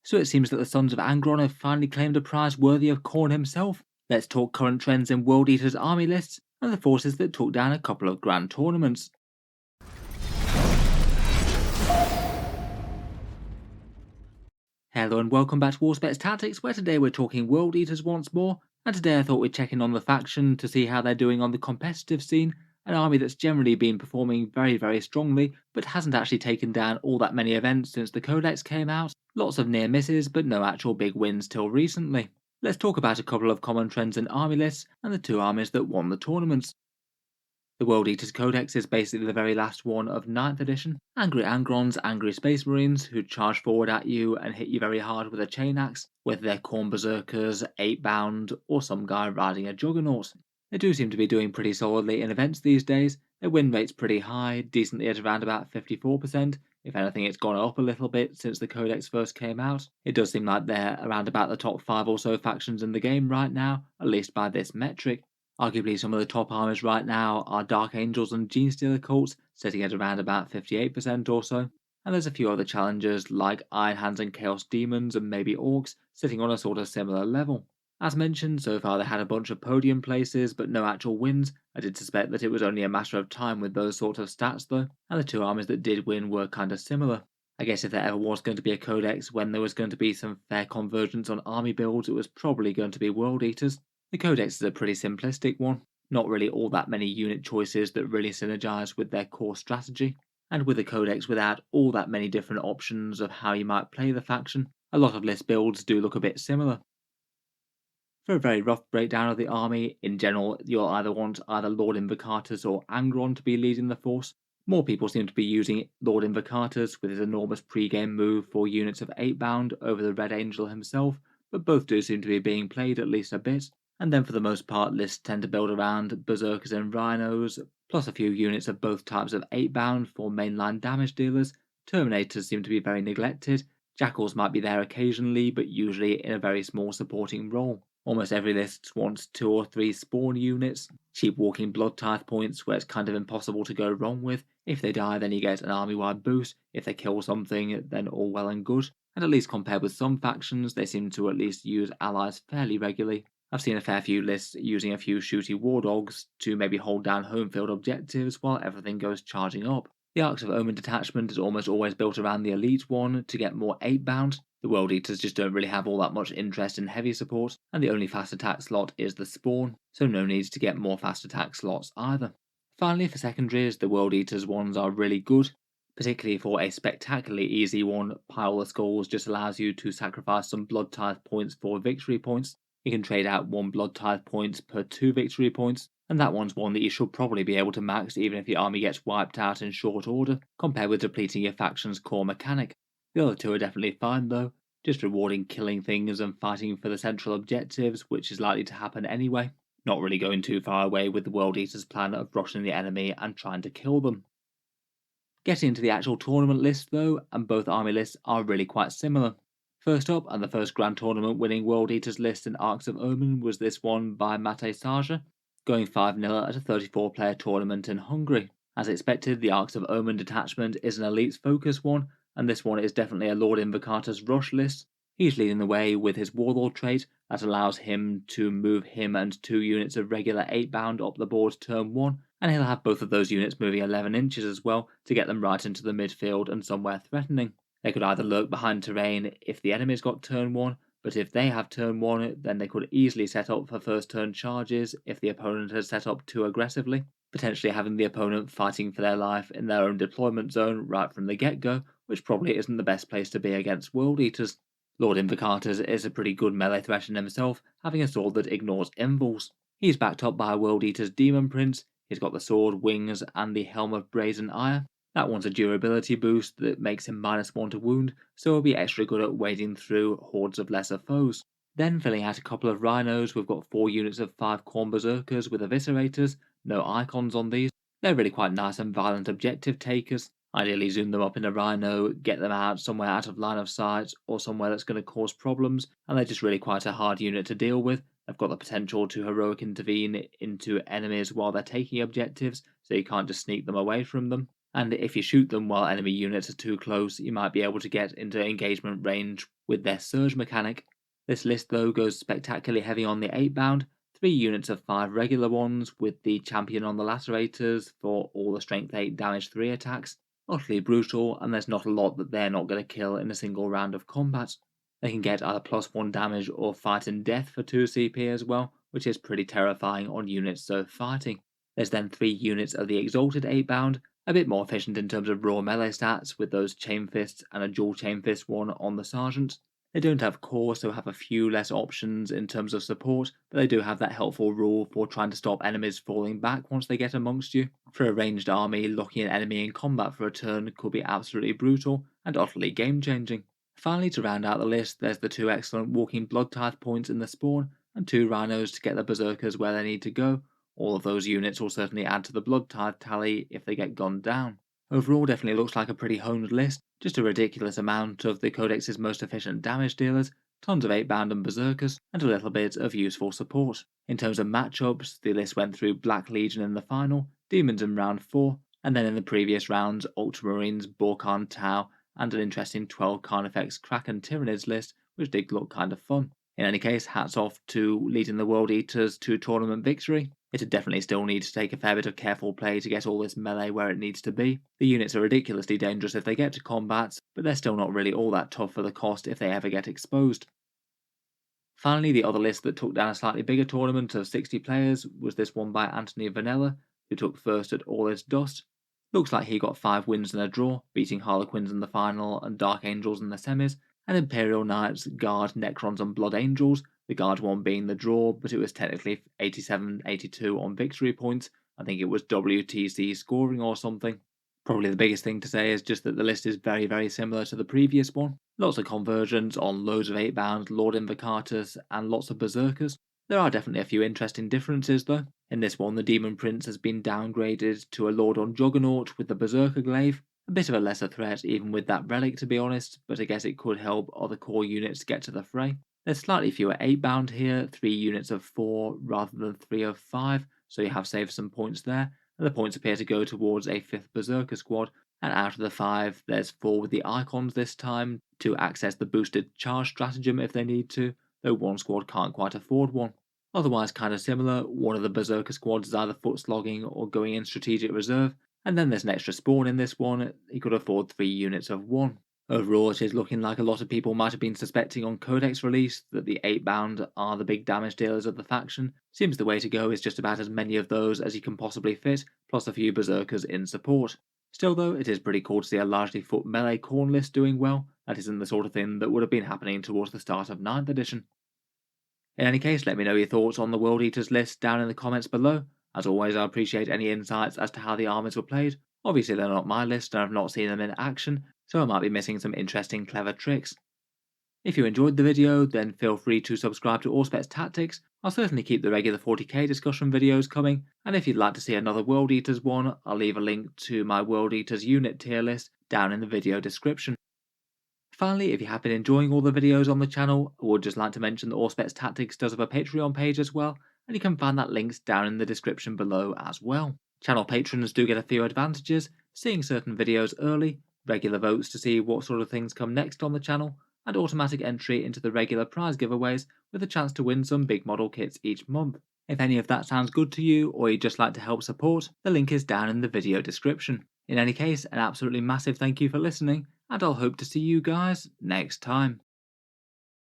So it seems that the Sons of Angron have finally claimed a prize worthy of Khorne himself. Let's talk current trends in World Eater's army lists and the forces that took down a couple of grand tournaments. Hello and welcome back to Auspex Tactics, where today we're talking World Eaters once more, and today I thought we'd check in on the faction to see how they're doing on the competitive scene, an army that's generally been performing very strongly, but hasn't actually taken down all that many events since the Codex came out, lots of near misses but no actual big wins till recently. Let's talk about a couple of common trends in army lists and the two armies that won the tournaments. The World Eaters Codex is basically the very last one of 9th edition. Angry Angron's angry space marines who charge forward at you and hit you very hard with a chain axe, whether they're Khorne berserkers, 8-bound, or some guy riding a juggernaut. They do seem to be doing pretty solidly in events these days. Their win rate's pretty high, decently at around about 54%. If anything, it's gone up a little bit since the Codex first came out. It does seem like they're around about the top 5 or so factions in the game right now, at least by this metric. Arguably some of the top armies right now are Dark Angels and Genestealer cults, sitting at around about 58% or so, and there's a few other challengers like Iron Hands and Chaos Demons and maybe Orcs sitting on a sort of similar level. As mentioned, so far they had a bunch of podium places but no actual wins. I did suspect that it was only a matter of time with those sort of stats though, and the two armies that did win were kinda similar. I guess if there ever was going to be a codex when there was going to be some fair convergence on army builds, it was probably going to be World Eaters. The Codex is a pretty simplistic one, not really all that many unit choices that really synergize with their core strategy, and with the Codex without all that many different options of how you might play the faction, a lot of list builds do look a bit similar. For a very rough breakdown of the army, in general you'll either want either Lord Invocatus or Angron to be leading the force. More people seem to be using Lord Invocatus with his enormous pre-game move for units of 8-bound over the Red Angel himself, but both do seem to be being played at least a bit. And then for the most part lists tend to build around Berserkers and Rhinos, plus a few units of both types of 8-bound for mainline damage dealers. Terminators seem to be very neglected. Jackals might be there occasionally, but usually in a very small supporting role. Almost every list wants 2 or 3 spawn units, cheap walking blood tithe points where it's kind of impossible to go wrong with. If they die then you get an army-wide boost, if they kill something then all well and good. And at least compared with some factions, they seem to at least use allies fairly regularly. I've seen a fair few lists using a few shooty war dogs to maybe hold down home field objectives while everything goes charging up. The Arcs of Omen detachment is almost always built around the elite one to get more 8-bound. The World Eaters just don't really have all that much interest in heavy support, and the only fast attack slot is the spawn, so no need to get more fast attack slots either. Finally, for secondaries, the World Eaters ones are really good, particularly for a spectacularly easy one. Pile the Skulls just allows you to sacrifice some blood tithe points for victory points. You can trade out 1 blood tithe points per 2 victory points, and that one's one that you should probably be able to max even if your army gets wiped out in short order, compared with depleting your faction's core mechanic. The other two are definitely fine though, just rewarding killing things and fighting for the central objectives, which is likely to happen anyway. Not really going too far away with the World Eater's plan of rushing the enemy and trying to kill them. Getting into the actual tournament list though, and both army lists are really quite similar. First up, and the first Grand Tournament winning World Eaters list in Arcs of Omen was this one by Mate Saja, going 5-0 at a 34-player tournament in Hungary. As expected, the Arcs of Omen detachment is an elite focus one, and this one is definitely a Lord Invocatus rush list. He's leading the way with his Warlord trait that allows him to move him and 2 units of regular 8-bound up the board turn 1, and he'll have both of those units moving 11 inches as well to get them right into the midfield and somewhere threatening. They could either lurk behind terrain if the enemy's got turn 1, but if they have turn 1 then they could easily set up for first turn charges if the opponent has set up too aggressively, potentially having the opponent fighting for their life in their own deployment zone right from the get-go, which probably isn't the best place to be against World Eaters. Lord Invocatus is a pretty good melee threat in himself, having a sword that ignores invuls. He's backed up by World Eater's Demon Prince. He's got the sword, wings, and the Helm of Brazen Ire. That one's a durability boost that makes him -1 to wound, so he'll be extra good at wading through hordes of lesser foes. Then filling out a couple of Rhinos, we've got 4 units of 5 Khorne Berserkers with Eviscerators, no icons on these. They're really quite nice and violent objective takers. Ideally zoom them up in a Rhino, get them out somewhere out of line of sight, or somewhere that's going to cause problems, and they're just really quite a hard unit to deal with. They've got the potential to heroic intervene into enemies while they're taking objectives, so you can't just sneak them away from them. and if you shoot them while enemy units are too close, you might be able to get into engagement range with their surge mechanic. This list though goes spectacularly heavy on the 8 bound, 3 units of 5 regular ones with the champion on the lacerators for all the strength 8 damage 3 attacks. Utterly brutal, and there's not a lot that they're not going to kill in a single round of combat. They can get either +1 damage or fight and death for 2 CP as well, which is pretty terrifying on units so fighting. There's then 3 units of the exalted 8 bound, a bit more efficient in terms of raw melee stats with those chain fists and a dual chain fist one on the sergeant. They don't have core, so have a few less options in terms of support, but they do have that helpful rule for trying to stop enemies falling back once they get amongst you. For a ranged army, locking an enemy in combat for a turn could be absolutely brutal and utterly game changing. Finally, to round out the list, there's the 2 excellent walking blood tithe points in the spawn, and 2 rhinos to get the berserkers where they need to go. All of those units will certainly add to the blood tithe tally if they get gunned down. Overall, definitely looks like a pretty honed list, just a ridiculous amount of the Codex's most efficient damage dealers, tons of 8 bound and berserkers, and a little bit of useful support. In terms of matchups, the list went through Black Legion in the final, Demons in round 4, and then in the previous rounds, Ultramarines, Borkhan Tau, and an interesting 12 Carnifex Kraken Tyranids list, which did look kind of fun. In any case, hats off to leading the World Eaters to tournament victory. It'd definitely still need to take a fair bit of careful play to get all this melee where it needs to be. The units are ridiculously dangerous if they get to combats, but they're still not really all that tough for the cost if they ever get exposed. Finally, the other list that took down a slightly bigger tournament of 60 players was this one by Anthony Vanella, who took first at All Is Dust. Looks like he got 5 wins and a draw, beating Harlequins in the final and Dark Angels in the semis, and Imperial Knights, Guard, Necrons and Blood Angels, the Guard one being the draw, but it was technically 87-82 on victory points. I think it was WTC scoring or something. Probably the biggest thing to say is just that the list is very, very similar to the previous one. Lots of conversions on loads of 8 bound, Lord Invocatus, and lots of Berserkers. There are definitely a few interesting differences though. In this one, the Demon Prince has been downgraded to a Lord on Juggernaut with the Berserker Glaive. A bit of a lesser threat even with that relic to be honest, but I guess it could help other core units get to the fray. There's slightly fewer 8 bound here, 3 units of 4 rather than 3 of 5, so you have saved some points there, and the points appear to go towards a 5th Berserker squad, and out of the 5 there's 4 with the icons this time to access the boosted charge stratagem if they need to, though one squad can't quite afford one. Otherwise kinda similar, one of the Berserker squads is either foot slogging or going in strategic reserve, and then there's an extra spawn in this one, he could afford 3 units of 1. Overall, it is looking like a lot of people might have been suspecting on Codex release that the 8 bound are the big damage dealers of the faction. Seems the way to go is just about as many of those as you can possibly fit, plus a few berserkers in support. Still though, it is pretty cool to see a largely foot melee Khorne list doing well. That isn't the sort of thing that would have been happening towards the start of 9th edition. In any case, let me know your thoughts on the World Eaters list down in the comments below. As always, I appreciate any insights as to how the armies were played. Obviously they're not my list and I've not seen them in action, so I might be missing some interesting clever tricks. If you enjoyed the video, then feel free to subscribe to Auspex Tactics. I'll certainly keep the regular 40k discussion videos coming, and if you'd like to see another World Eaters one, I'll leave a link to my World Eaters unit tier list down in the video description. Finally, if you have been enjoying all the videos on the channel, I would just like to mention that Auspex Tactics does have a Patreon page as well, and you can find that linked down in the description below as well. Channel patrons do get a few advantages, seeing certain videos early, regular votes to see what sort of things come next on the channel, and automatic entry into the regular prize giveaways with a chance to win some big model kits each month. If any of that sounds good to you, or you'd just like to help support, the link is down in the video description. In any case, an absolutely massive thank you for listening, and I'll hope to see you guys next time.